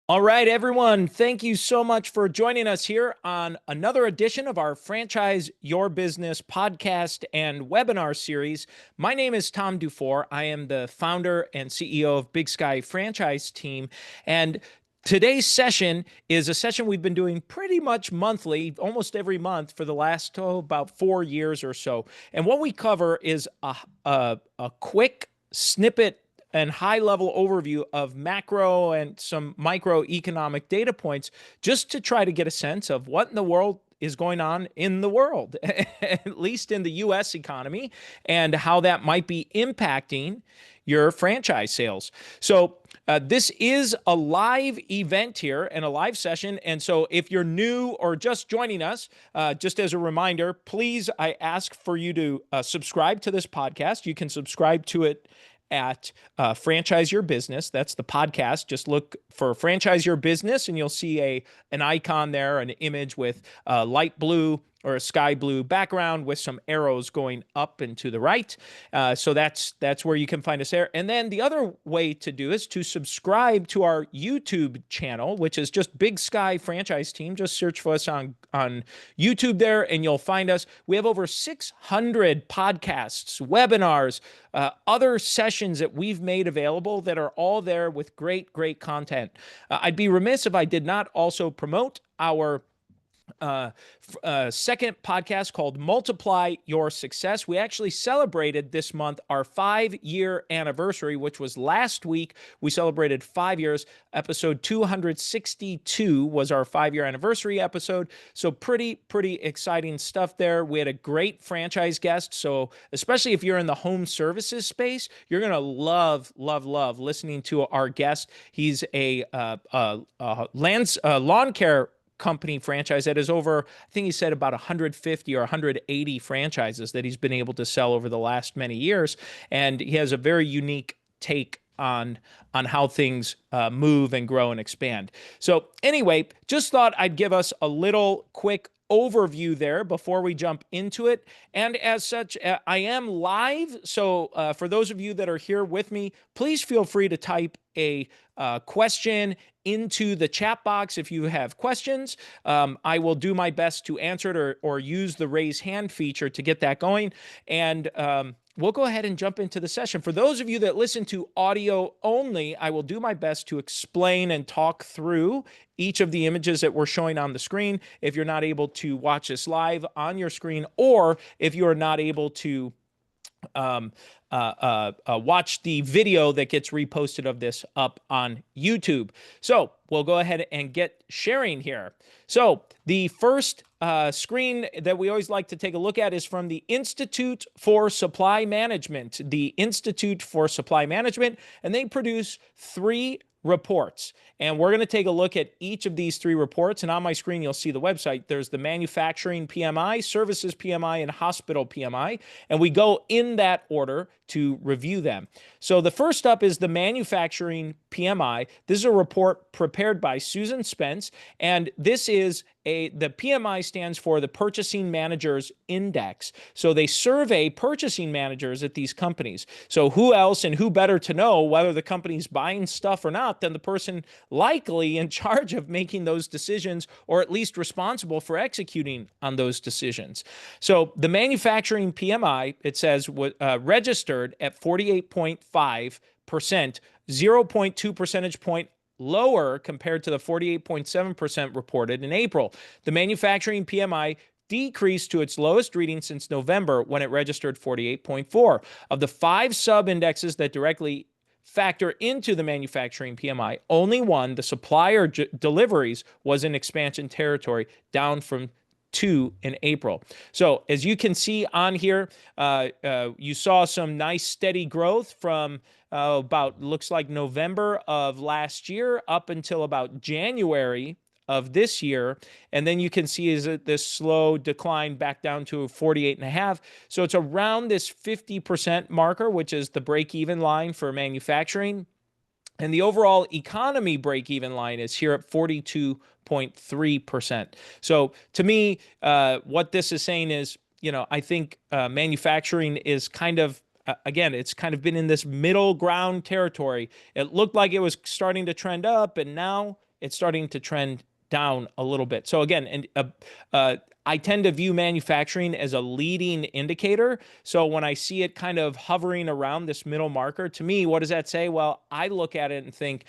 All right, everyone. Thank you so much for joining us here on another edition of our Franchise Your Business podcast and webinar series. My name is Tom Dufour. I am the founder and CEO of Big Sky Franchise Team. And today's session is a session we've been doing pretty much monthly, almost every month for the last about 4 years or so. And what we cover is a quick snippet and high-level overview of macro and some microeconomic data points just to try to get a sense of what in the world is going on in the world, at least in the US economy, and how that might be impacting your franchise sales. So this is a live event here and a live session. And so if you're new or just joining us, just as a reminder, please, I ask for you to subscribe to this podcast. You can subscribe to it at Franchise Your Business. That's the podcast. Just look for Franchise Your Business and you'll see an icon there, an image with light blue or a sky blue background with some arrows going up and to the right. So that's where you can find us there. And then the other way to do is to subscribe to our YouTube channel, which is just Big Sky Franchise Team. Just search for us on YouTube there and you'll find us. We have over 600 podcasts, webinars, other sessions that we've made available that are all there with great content. I'd be remiss if I did not also promote our second podcast called Multiply Your Success. We actually celebrated this month our 5-year anniversary, which was last week. We celebrated 5 years. Episode 262 was our 5-year anniversary episode. So pretty exciting stuff there. We had a great franchise guest. So especially if you're in the home services space, you're going to love listening to our guest. He's a lawn care company franchise that is over, I think he said about 150 or 180 franchises that he's been able to sell over the last many years. And he has a very unique take on how things move and grow and expand. So anyway, just thought I'd give us a little quick overview there before we jump into it. And as such, I am live. So for those of you that are here with me, please feel free to type a question into the chat box if you have questions. I will do my best to answer it or use the raise hand feature to get that going. And we'll go ahead and jump into the session. For those of you that listen to audio only, I will do my best to explain and talk through each of the images that we're showing on the screen. If you're not able to watch this live on your screen, or if you are not able to watch the video that gets reposted of this up on YouTube. So we'll go ahead and get sharing here. So the first screen that we always like to take a look at is from the Institute for Supply Management. The Institute for Supply Management, and they produce 3 reports. And we're going to take a look at each of these 3 reports. And on my screen, you'll see the website. There's the manufacturing PMI, services PMI, and hospital PMI. And we go in that order to review them. So the first up is the manufacturing PMI. This is a report prepared by Susan Spence. And this is the PMI stands for the Purchasing Managers Index. So they survey purchasing managers at these companies. So who else and who better to know whether the company's buying stuff or not than the person likely in charge of making those decisions, or at least responsible for executing on those decisions. So the manufacturing PMI, it says, registered at 48.5%, 0.2 percentage point lower compared to the 48.7% reported in April. The manufacturing PMI decreased to its lowest reading since November, when it registered 48.4. Of the 5 sub-indexes that directly factor into the manufacturing PMI, only one, the supplier deliveries, was in expansion territory, down from 2 in April. So as you can see on here, you saw some nice steady growth from about, looks like November of last year up until about January of this year. And then you can see is this slow decline back down to 48.5. So it's around this 50% marker, which is the break-even line for manufacturing. And the overall economy break-even line is here at 42.3%. So to me, what this is saying is, I think manufacturing is kind of, again, it's kind of been in this middle ground territory. It looked like it was starting to trend up, and now it's starting to trend down a little bit. So again, I tend to view manufacturing as a leading indicator. So when I see it kind of hovering around this middle marker, to me, what does that say? Well, I look at it and think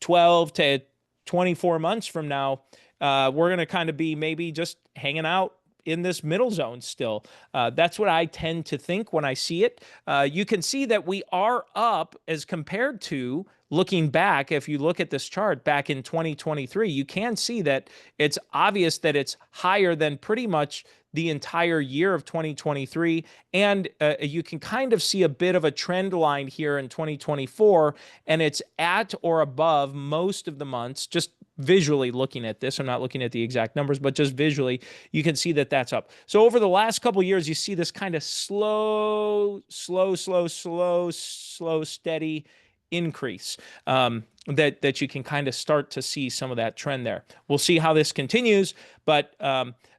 12 to 24 months from now, we're going to kind of be maybe just hanging out in this middle zone still. That's what I tend to think when I see it. You can see that we are up as compared to looking back. If you look at this chart back in 2023, you can see that it's obvious that it's higher than pretty much the entire year of 2023. And you can kind of see a bit of a trend line here in 2024, and it's at or above most of the months. Just visually looking at this, I'm not looking at the exact numbers, but just visually, you can see that that's up. So over the last couple of years, you see this kind of slow, steady increase that you can kind of start to see some of that trend there. We'll see how this continues, but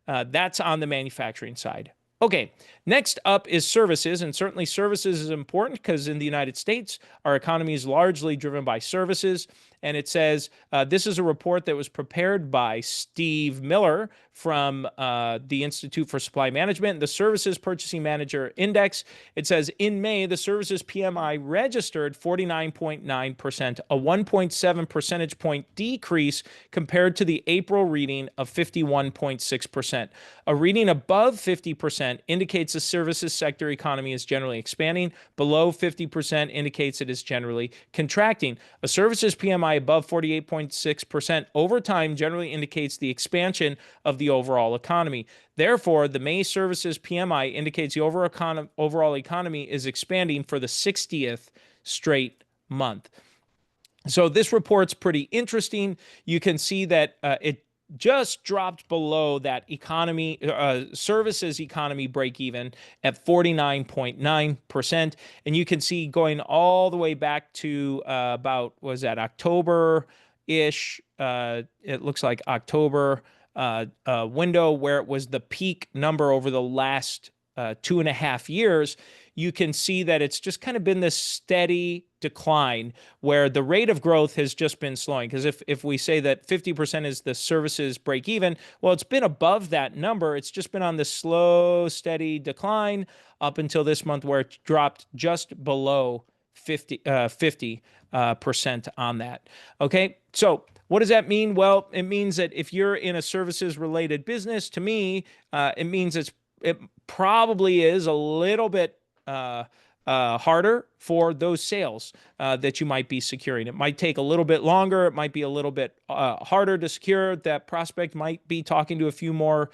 that's on the manufacturing side. Okay, next up is services, and certainly services is important because in the United States, our economy is largely driven by services. And it says, this is a report that was prepared by Steve Miller from the Institute for Supply Management, the Services Purchasing Manager Index. It says, in May, the services PMI registered 49.9%, a 1.7 percentage point decrease compared to the April reading of 51.6%. A reading above 50% indicates the services sector economy is generally expanding. Below 50% indicates it is generally contracting. A services PMI above 48.6% over time generally indicates the expansion of the overall economy. Therefore, the May services PMI indicates the overall economy is expanding for the 60th straight month. So this report's pretty interesting. You can see that it just dropped below that services economy break even at 49.9%. And you can see going all the way back to about, was that October-ish? It looks like October window where it was the peak number over the last 2.5 years. You can see that it's just kind of been this steady decline where the rate of growth has just been slowing. Because if we say that 50% is the services break even, well, it's been above that number. It's just been on this slow, steady decline up until this month where it dropped just below 50% on that. Okay, so what does that mean? Well, it means that if you're in a services related business, to me, it means it probably is a little bit harder for those sales that you might be securing. It might take a little bit longer. It might be a little bit harder to secure. That prospect might be talking to a few more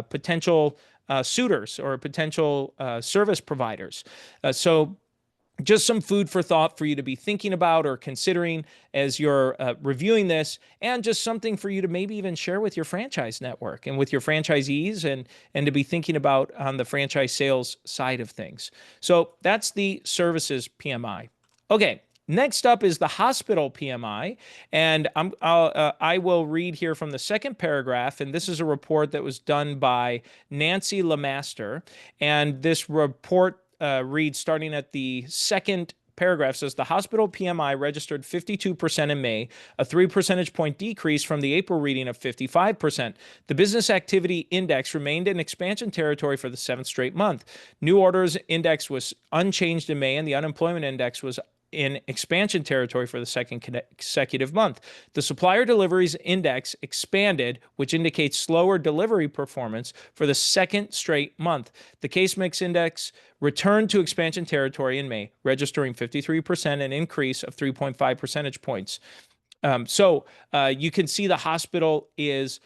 potential suitors or potential service providers. So just some food for thought for you to be thinking about or considering as you're reviewing this, and just something for you to maybe even share with your franchise network and with your franchisees and to be thinking about on the franchise sales side of things. So that's the services PMI. Okay. Next up is the hospital PMI, and I will read here from the second paragraph, and this is a report that was done by Nancy Lemaster, and this report reads, starting at the second paragraph, says the hospital PMI registered 52% in May, a 3 percentage point decrease from the April reading of 55%. The business activity index remained in expansion territory for the 7th straight month. New orders index was unchanged in May, and the unemployment index was in expansion territory for the second consecutive month. The supplier deliveries index expanded, which indicates slower delivery performance for the second straight month. The case mix index returned to expansion territory in May, registering 53%, an increase of 3.5 percentage points. So you can see the hospital has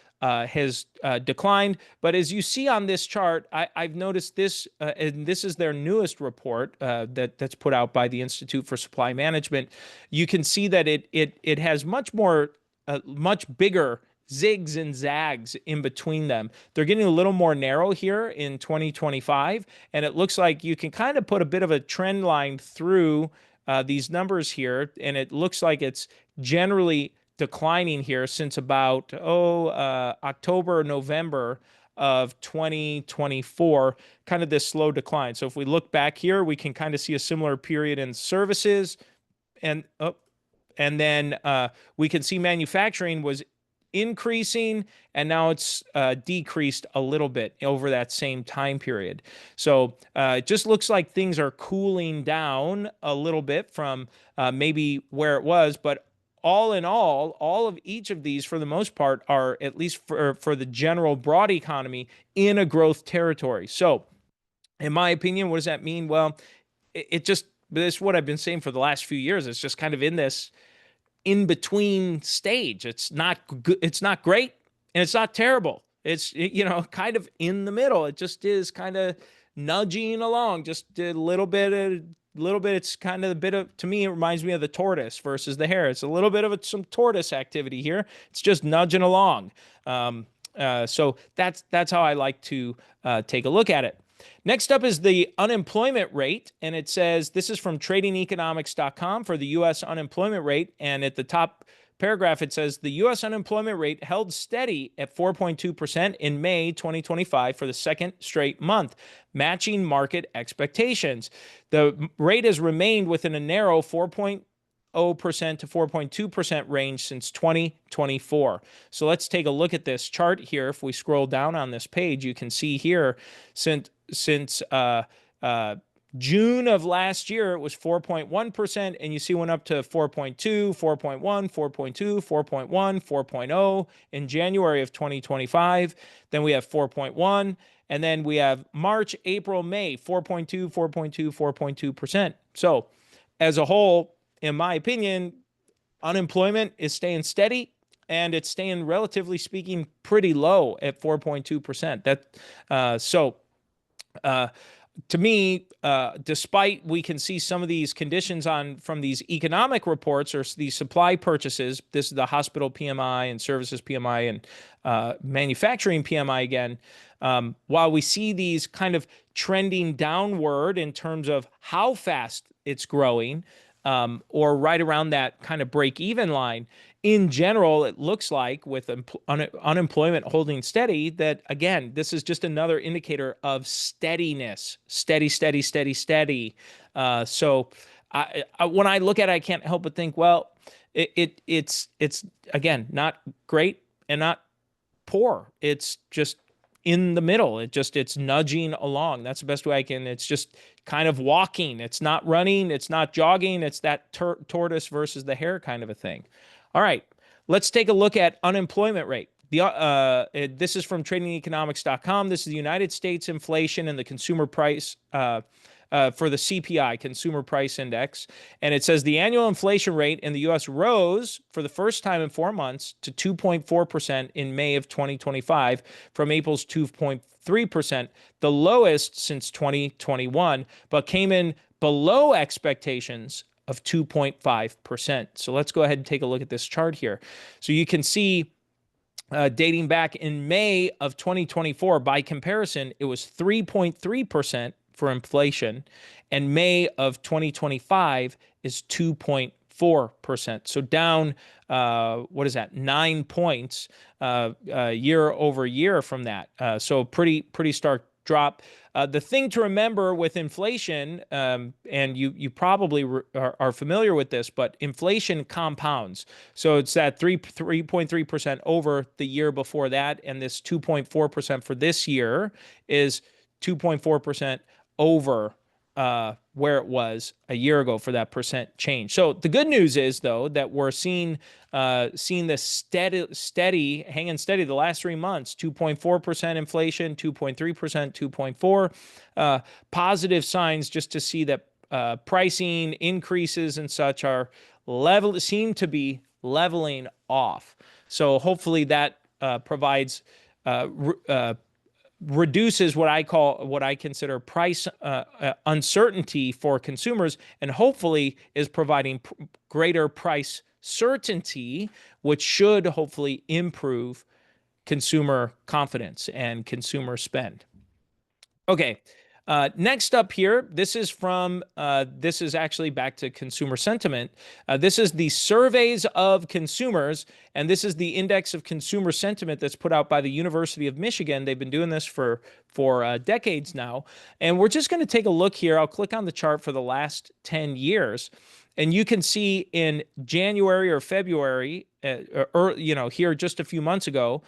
declined. But as you see on this chart, I've noticed this, and this is their newest report that's put out by the Institute for Supply Management. You can see that it has much bigger zigs and zags in between them. They're getting a little more narrow here in 2025, and it looks like you can kind of put a bit of a trend line through these numbers here, and it looks like it's generally declining here since about October, November of 2024, kind of this slow decline. So if we look back here, we can kind of see a similar period in services, and and then we can see manufacturing was increasing, and now it's decreased a little bit over that same time period. So it just looks like things are cooling down a little bit from maybe where it was, but all in all of each of these, for the most part, are, at least for the general broad economy, in a growth territory. So, in my opinion, what does that mean? Well, it just, this is what I've been saying for the last few years. It's just kind of in this in between stage. It's not good. It's not great, and it's not terrible. It's, kind of in the middle. It just is kind of nudging along, just a little bit. It's kind of a bit of, to me, it reminds me of the tortoise versus the hare. It's a little bit of some tortoise activity here. It's just nudging along. So that's how I like to take a look at it. Next up is the unemployment rate, and it says, this is from tradingeconomics.com for the U.S. unemployment rate, and at the top paragraph it says the U.S. unemployment rate held steady at 4.2% in May 2025 for the second straight month, matching market expectations. The rate has remained within a narrow 4.0% to 4.2% range since 2024. So let's take a look at this chart here. If we scroll down on this page, you can see here since June of last year, it was 4.1%, and you see went up to 4.2, 4.1, 4.2, 4.1, 4.0 in January of 2025. Then we have 4.1, and then we have March, April, May, 4.2, 4.2, 4.2%. So as a whole, in my opinion, unemployment is staying steady, and it's staying, relatively speaking, pretty low at 4.2%. To me, despite we can see some of these conditions from these economic reports or these supply purchases, this is the hospital PMI and services PMI and manufacturing PMI again, while we see these kind of trending downward in terms of how fast it's growing, or right around that kind of break-even line, in general, it looks like, with unemployment holding steady, that, again, this is just another indicator of steadiness. Steady, steady, steady, steady. So when I look at it, I can't help but think, well, it's again, not great and not poor. It's just in the middle. It's nudging along. That's the best way I can. It's just kind of walking. It's not running. It's not jogging. It's that tortoise versus the hare kind of a thing. All right, let's take a look at unemployment rate. This is from tradingeconomics.com. This is the United States inflation and the consumer price for the CPI, Consumer Price Index. And it says the annual inflation rate in the U.S. rose for the first time in 4 months to 2.4% in May of 2025 from April's 2.3%, the lowest since 2021, but came in below expectations of 2.5%. So let's go ahead and take a look at this chart here. So you can see dating back in May of 2024, by comparison, it was 3.3% for inflation, and May of 2025 is 2.4%. So down, 9 points year over year from that. So pretty stark drop. The thing to remember with inflation, and you probably are familiar with this, but inflation compounds. So it's that 3.3% over the year before that, and this 2.4% for this year is 2.4% over where it was a year ago for that percent change. So the good news is, though, that we're seeing this steady, hanging steady the last 3 months, 2.4% inflation, 2.3%, 2.4%. Positive signs just to see that pricing increases and such seem to be leveling off. So hopefully that provides reduces what I consider price uncertainty for consumers, and hopefully is providing greater price certainty, which should hopefully improve consumer confidence and consumer spend. Okay, Next up here, this is actually back to consumer sentiment. This is the surveys of consumers, and this is the index of consumer sentiment that's put out by the University of Michigan. They've been doing this for decades now. And we're just going to take a look here. I'll click on the chart for the last 10 years. And you can see in January or February, here just a few months ago,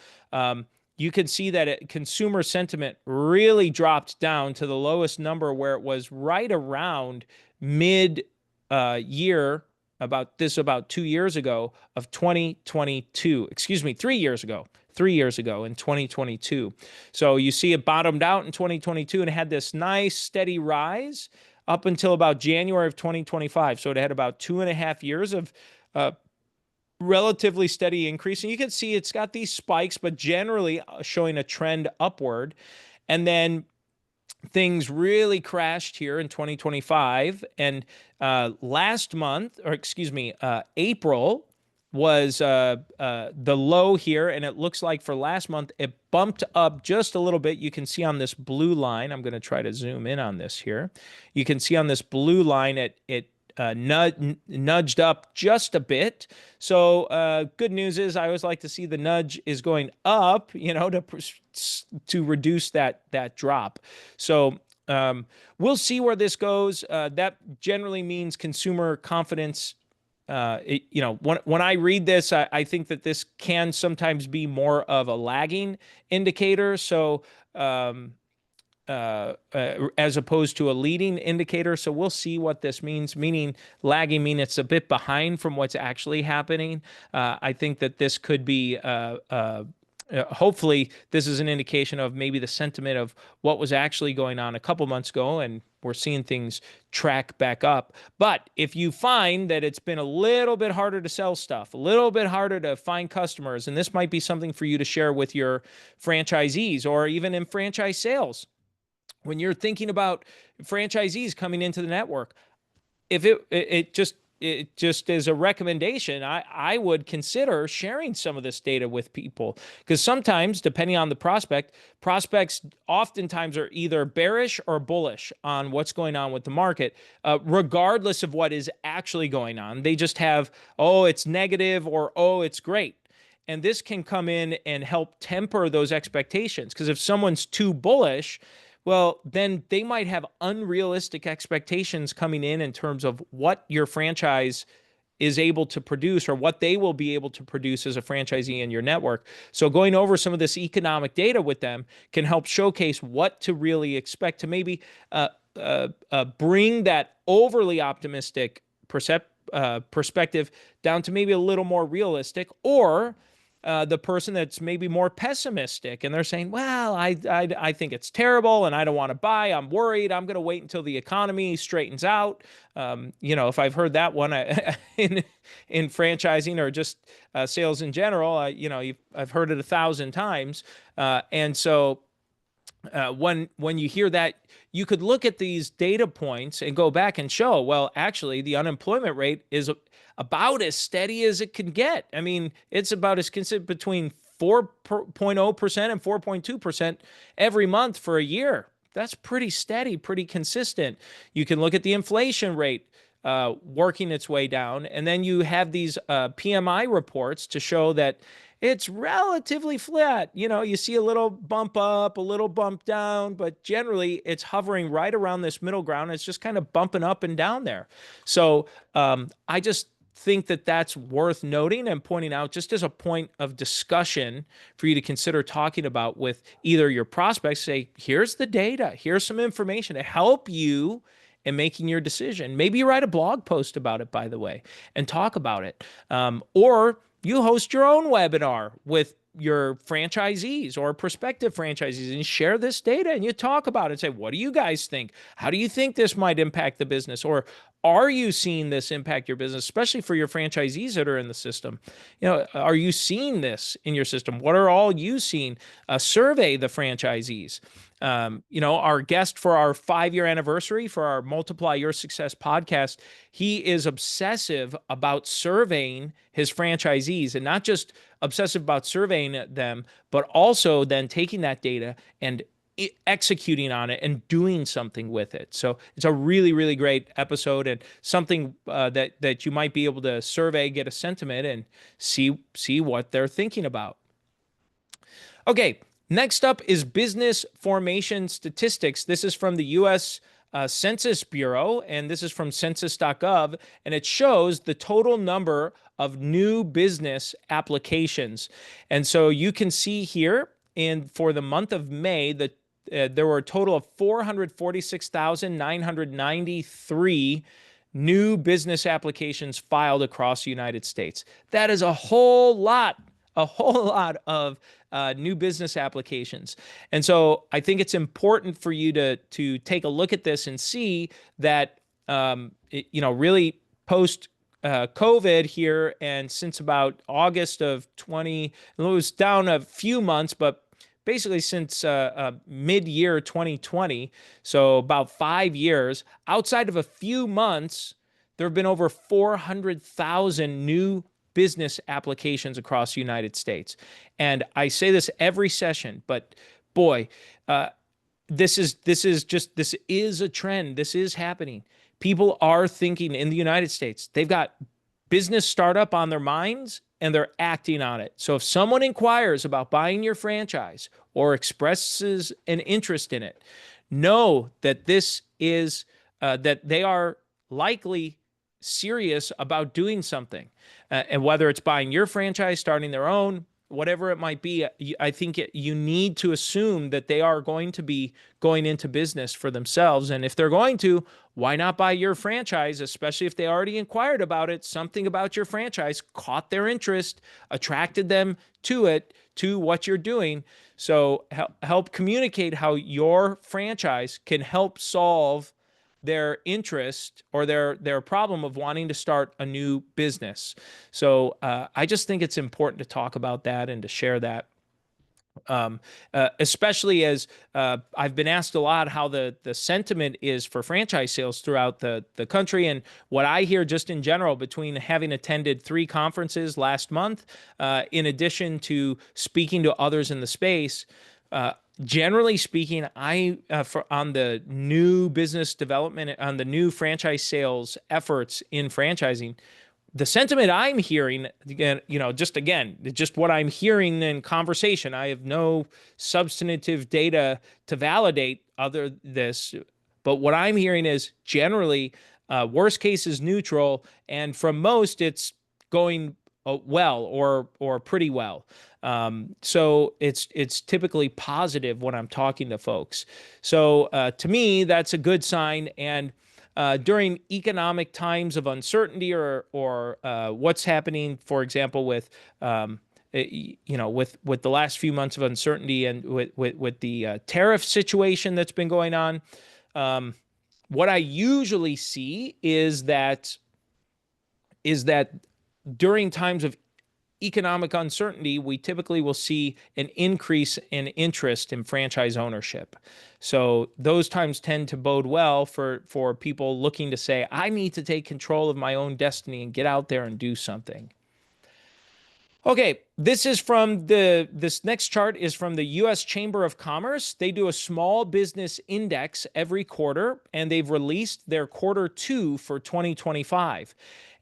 you can see that consumer sentiment really dropped down to the lowest number, where it was right around mid year, about 2 years ago of 2022. Excuse me, 3 years ago. 3 years ago in 2022. So you see it bottomed out in 2022 and had this nice steady rise up until about January of 2025. So it had about 2.5 years of relatively steady increase. And you can see it's got these spikes, but generally showing a trend upward. And then things really crashed here in 2025. And last month, or excuse me, April was the low here. And it looks like for last month, it bumped up just a little bit. You can see on this blue line, I'm going to try to zoom in on this here. You can see on this blue line, it nudged up just a bit. So good news is I always like to see the nudge is going up, to reduce that drop. So we'll see where this goes. That generally means consumer confidence. When I read this, I think that this can sometimes be more of a lagging indicator. So as opposed to a leading indicator. So we'll see what this means, meaning lagging, meaning it's a bit behind from what's actually happening. I think that this could be, hopefully this is an indication of maybe the sentiment of what was actually going on a couple months ago, and we're seeing things track back up. But if you find that it's been a little bit harder to sell stuff, a little bit harder to find customers, and this might be something for you to share with your franchisees or even in franchise sales, when you're thinking about franchisees coming into the network, if it just is a recommendation, I would consider sharing some of this data with people, because sometimes, depending on the prospects oftentimes are either bearish or bullish on what's going on with the market, regardless of what is actually going on. They just have, oh, it's negative, or oh, it's great. And this can come in and help temper those expectations, because if someone's too bullish, well, then they might have unrealistic expectations coming in terms of what your franchise is able to produce, or what they will be able to produce as a franchisee in your network. So going over some of this economic data with them can help showcase what to really expect, to maybe bring that overly optimistic perspective down to maybe a little more realistic, or the person that's maybe more pessimistic and they're saying, well, I think it's terrible and I don't want to buy. I'm worried. I'm going to wait until the economy straightens out. If I've heard that one in franchising or just sales in general, I've heard it 1,000 times. And so when you hear that, you could look at these data points and go back and show, well, actually, the unemployment rate is about as steady as it can get. I mean, it's about as consistent between 4.0% and 4.2% every month for a year. That's pretty steady, pretty consistent. You can look at the inflation rate working its way down, and then you have these PMI reports to show that it's relatively flat. You see a little bump up, a little bump down, but generally it's hovering right around this middle ground. It's just kind of bumping up and down there. So I just think that that's worth noting and pointing out, just as a point of discussion for you to consider talking about with either your prospects. Say, here's the data, here's some information to help you in making your decision. Maybe you write a blog post about it, by the way, and talk about it. Or you host your own webinar with your franchisees or prospective franchisees and share this data, and you talk about it. Say, what do you guys think? How do you think this might impact the business? Or are you seeing this impact your business, especially for your franchisees that are in the system? Are you seeing this in your system? What are all you seeing? Survey the franchisees. Our guest for our 5-year anniversary for our Multiply Your Success podcast, he is obsessive about surveying his franchisees, and not just obsessive about surveying them, but also then taking that data and executing on it and doing something with it. So it's a really, really great episode, and something that you might be able to survey, get a sentiment, and see what they're thinking about. Okay, next up is business formation statistics. This is from the U.S. Census Bureau, and this is from census.gov, and it shows the total number of new business applications. And so you can see here, for the month of May, there were a total of 446,993 new business applications filed across the United States. That is a whole lot of new business applications. And so I think it's important for you to take a look at this and see that, really post COVID here, and since about August of 20, it was down a few months, but basically since mid-year 2020, so about 5 years, outside of a few months, there have been over 400,000 new business applications across the United States. And I say this every session, but boy, this is a trend. This is happening. People are thinking in the United States. They've got business startup on their minds, and they're acting on it. So if someone inquires about buying your franchise or expresses an interest in it, know that this is that they are likely serious about doing something. And whether it's buying your franchise, starting their own, whatever it might be, I think you need to assume that they are going to be going into business for themselves. And if they're going to, why not buy your franchise, especially if they already inquired about it? Something about your franchise caught their interest, attracted them to it, to what you're doing. So help communicate how your franchise can help solve their interest or their problem of wanting to start a new business. So I just think it's important to talk about that and to share that. Especially as I've been asked a lot how the sentiment is for franchise sales throughout the country. And what I hear just in general, between having attended 3 conferences last month, in addition to speaking to others in the space, generally speaking, on the new business development, on the new franchise sales efforts in franchising, the sentiment I'm hearing, again, just what I'm hearing in conversation. I have no substantive data to validate other this, but what I'm hearing is generally worst case is neutral, and from most it's going well or pretty well. So it's typically positive when I'm talking to folks. So to me, that's a good sign. And during economic times of uncertainty or what's happening, for example, with with the last few months of uncertainty and with the tariff situation that's been going on, what I usually see is that during times of economic uncertainty, we typically will see an increase in interest in franchise ownership. So those times tend to bode well for people looking to say, I need to take control of my own destiny and get out there and do something. Okay, this next chart is from the U.S. Chamber of Commerce. They do a small business index every quarter, and they've released their quarter 2 for 2025.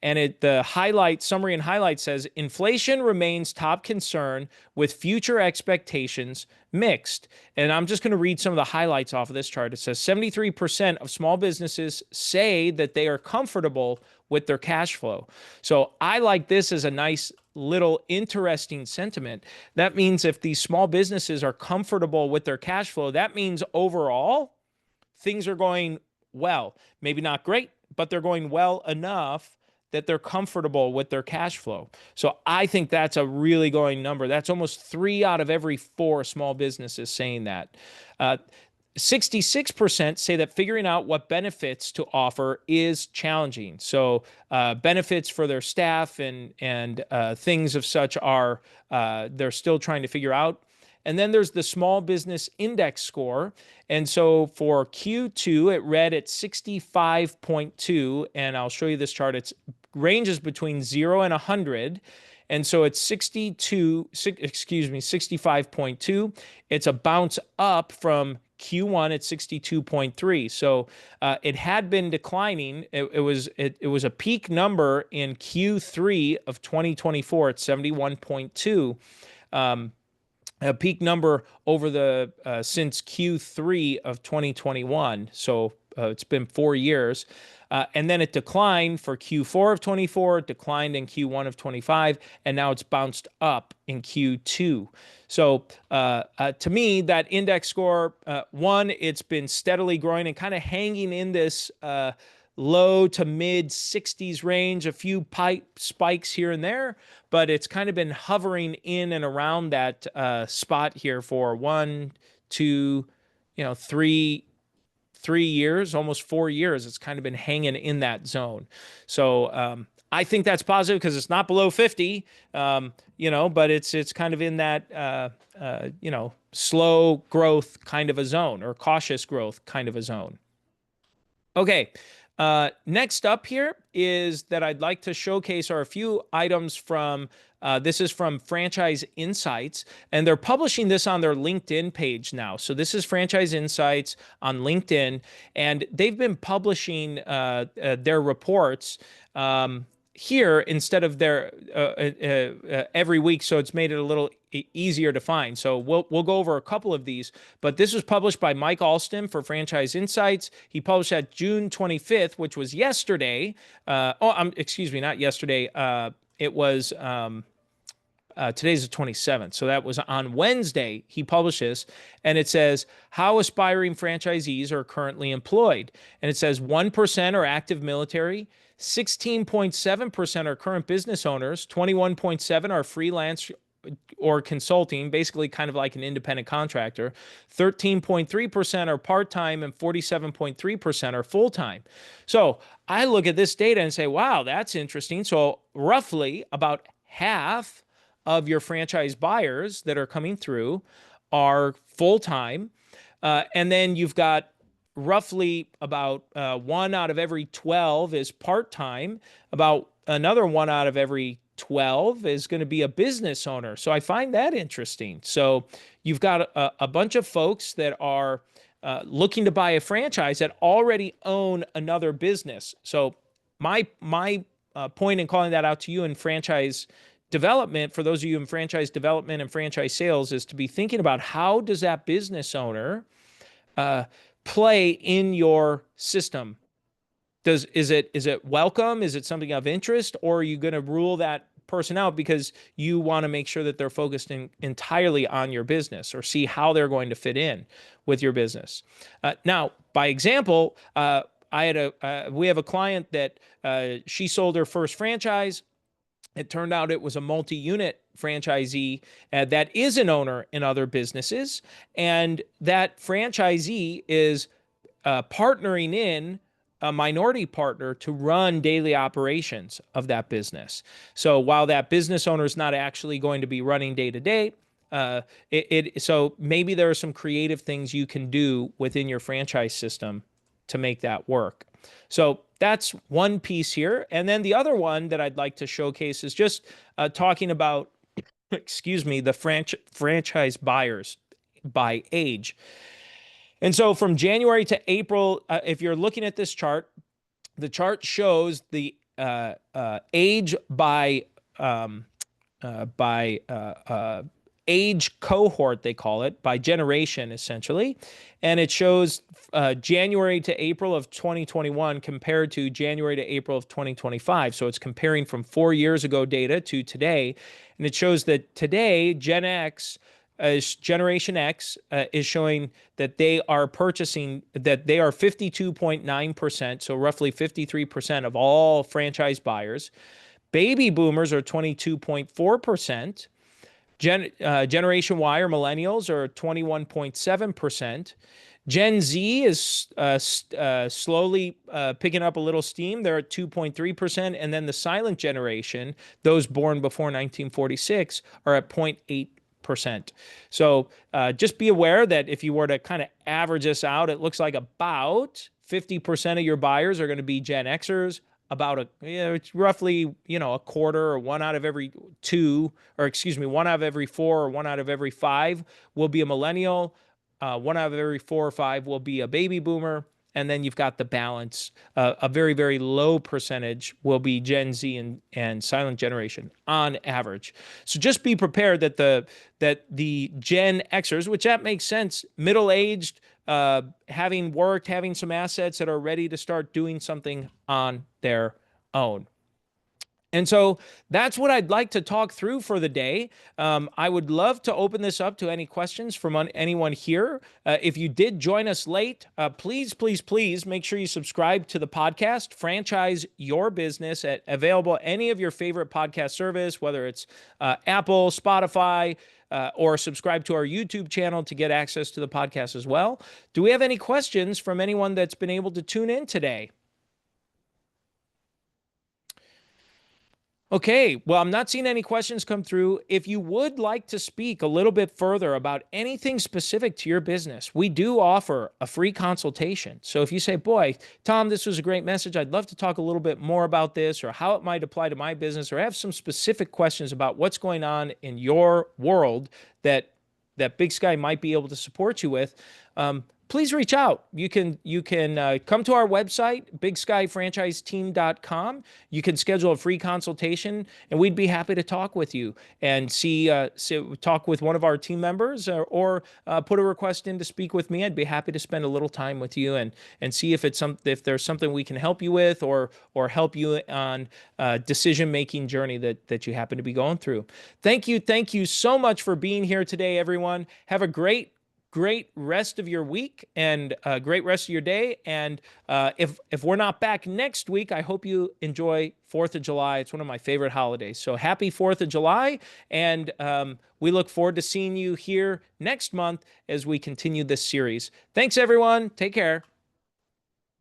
And the summary and highlight says, inflation remains top concern with future expectations mixed. And I'm just going to read some of the highlights off of this chart. It says 73% of small businesses say that they are comfortable with their cash flow. So I like this as a nice little interesting sentiment. That means if these small businesses are comfortable with their cash flow, that means overall things are going well. Maybe not great, but they're going well enough that they're comfortable with their cash flow. So I think that's a really going number. That's almost 3 out of every 4 small businesses saying that. 66% say that figuring out what benefits to offer is challenging. So benefits for their staff and things of such are they're still trying to figure out. And then there's the small business index score. And so for Q2, it read at 65.2. And I'll show you this chart. It ranges between 0 and 100. And so it's 65.2. It's a bounce up from Q1 at 62.3. So it had been declining. It was a peak number in Q3 of 2024 at 71.2. A peak number over the since Q3 of 2021. So it's been 4 years. And then it declined for Q4 of 24, it declined in Q1 of 25, and now it's bounced up in Q2. So to me, that index score, one, it's been steadily growing and kind of hanging in this low to mid 60s range, a few spikes here and there, but it's kind of been hovering in and around that spot here for 1, 2, 3 years, almost 4 years. It's kind of been hanging in that zone. So I think that's positive because it's not below 50, but it's kind of in that, slow growth kind of a zone, or cautious growth kind of a zone. Okay. Next up here is that I'd like to showcase are a few items from, this is from Franchise Insights, and they're publishing this on their LinkedIn page now. So this is Franchise Insights on LinkedIn, and they've been publishing their reports here instead of their every week, so it's made it a little easier to find. So we'll go over a couple of these, but this was published by Mike Alston for Franchise Insights. He published that June 25th, which was yesterday. Excuse me, not yesterday. It was today's the 27th, so that was on Wednesday. He published this, and it says how aspiring franchisees are currently employed, and it says 1% are active military. 16.7% are current business owners, 21.7% are freelance or consulting, basically kind of like an independent contractor, 13.3% are part-time, and 47.3% are full-time. So I look at this data and say, wow, that's interesting. So roughly about half of your franchise buyers that are coming through are full-time. And then you've got roughly about 1 out of every 12 is part-time. About another 1 out of every 12 is going to be a business owner. So I find that interesting. So you've got a bunch of folks that are looking to buy a franchise that already own another business. So my point in calling that out to you in franchise development, for those of you in franchise development and franchise sales, is to be thinking about how does that business owner play in your system? Is it welcome? Is it something of interest? Or are you going to rule that person out because you want to make sure that they're focused entirely on your business, or see how they're going to fit in with your business? Now, by example, we have a client that she sold her first franchise. It turned out it was a multi-unit franchisee that is an owner in other businesses, and that franchisee is partnering in a minority partner to run daily operations of that business. So while that business owner is not actually going to be running day to day, so maybe there are some creative things you can do within your franchise system to make that work. So that's one piece here. And then the other one that I'd like to showcase is just talking about, excuse me, the franchise buyers by age. And so from January to April, if you're looking at this chart, the chart shows the age by age cohort, they call it, by generation, essentially. And it shows January to April of 2021 compared to January to April of 2025. So it's comparing from 4 years ago data to today. And it shows that today, Generation X is showing that they are purchasing, that they are 52.9%, so roughly 53% of all franchise buyers. Baby boomers are 22.4%. Generation Y, or millennials, are 21.7%. Gen Z is slowly picking up a little steam. They're at 2.3%. And then the silent generation, those born before 1946, are at 0.8%. So just be aware that if you were to kind of average this out, it looks like about 50% of your buyers are going to be Gen Xers. It's roughly, a quarter, or 1 out of every 2, or excuse me, 1 out of every 4, or 1 out of every 5 will be a millennial. one out of every 4 or 5 will be a baby boomer. And then you've got the balance. A very, very low percentage will be Gen Z and silent generation on average. So just be prepared that the Gen Xers, which that makes sense, middle-aged, having worked, having some assets that are ready to start doing something on their own. And so that's what I'd like to talk through for the day. I would love to open this up to any questions from anyone here. If you did join us late, please, please, please make sure you subscribe to the podcast, Franchise Your Business, available any of your favorite podcast service, whether it's Apple, Spotify, or subscribe to our YouTube channel to get access to the podcast as well. Do we have any questions from anyone that's been able to tune in today? Okay, well, I'm not seeing any questions come through. If you would like to speak a little bit further about anything specific to your business, we do offer a free consultation. So if you say, boy, Tom, this was a great message, I'd love to talk a little bit more about this or how it might apply to my business, or have some specific questions about what's going on in your world that Big Sky might be able to support you with, please reach out. You can come to our website, bigskyfranchiseteam.com. You can schedule a free consultation, and we'd be happy to talk with you and talk with one of our team members, or put a request in to speak with me. I'd be happy to spend a little time with you and see if there's something we can help you with, or help you on a decision-making journey that you happen to be going through. Thank you so much for being here today, everyone. Have a great rest of your week and a great rest of your day. And if we're not back next week, I hope you enjoy 4th of July. It's one of my favorite holidays. So happy 4th of July. And we look forward to seeing you here next month as we continue this series. Thanks, everyone. Take care.